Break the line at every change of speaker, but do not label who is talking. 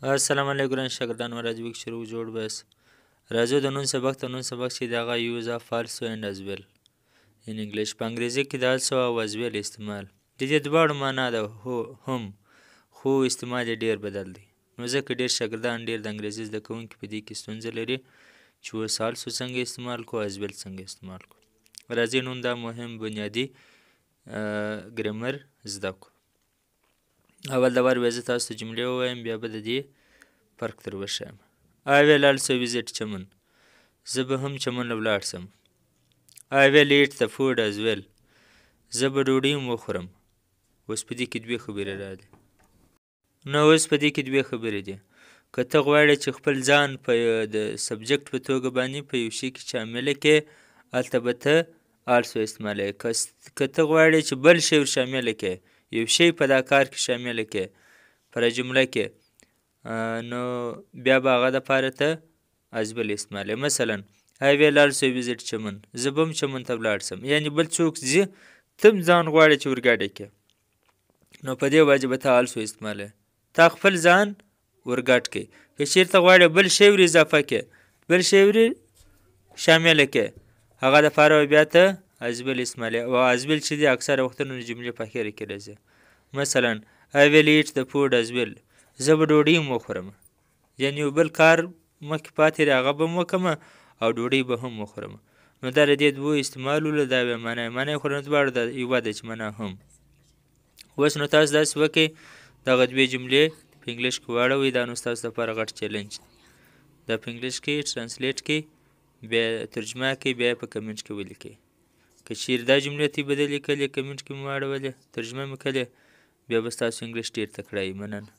السلام علیکم ګران شاګردانو راځئ وکړو شروع جوړ بس راځو د نن سبق چې د هغه یوز اف also and as well in English په انګریزي کې د also او as well استعمال د دې دواړو معنا ده هو هم خو استعمال یې ډیر بدل دی نو ځکه ډیر شاګردان ډیر د انګریزي زده کوونکي په دې کې ستونزه لري چې اوس also څنګه استعمال کو as well څنګه استعمال کو راځئ نن دا مهم بنیادی ګرامر زده کو اول د وار وزه تاسو ته جملې ووایم بیا به د دې فرق در وښیم I will also visit چمن زه به هم چمن ولاړ سم I will eat the food as well زه به ډوډۍ هم وخورم اوس په دې کې دوې خبرې راځي نو اوس په دې کې دوې خبرې دي که ته غواړې چې خپل ځان په د سبجکټ په توګه باندې په یو شي کې شامله کړې هلته به ته also استعمالوي که ته غواړې چې بل شی شامله کړې یو شی په دا کار کې شامل کې پر جمله کې نو بیا به هغه دپاره ته as well استعمالوي مثلا I will also visit چمن زه به هم چمن ته ولاړ سم یعنې بل څوک ځي ته هم ځان غواړې چې ورګډه کړې نو په دې وجه به ته also استعمالوي تا خپل ځان ورګډ کړې که چېرته غواړې بل شی ور اضافه کړې بل شی ور شامله کړې هغه دپاره بیا ته as well استعمالوي او as well چې دي اکثره وختونه د جملې په اخره کې راځي مثلا I will eat the food as well زه به ډوډۍ هم وخورم یعنې یو بل کار مخکې پاتې دی هغه به هم وکړم او ډوډۍ به هم وخورم نو دا د دې دوو استعمالولو دا یوه معنا یې خو نه دواړه د یوه ده چې معنا هم اوس نو تاسو داسې وکړئ دغه دوې جملې په انګلیش کې واړوئ دا نو ستاسو دپاره غټ چیلنج دا په انګلیش کې ټرانسلیټ کړئ بیا ترجمه کړئ بیا یې په کمنټ کې ولیکئ که چیرې دا جملې ته یې بدلې کړلې کمنټ کې مې واړولې ترجمه مې کړلې بیا به ستاسو انګلیش ډېر تکړه وي مننه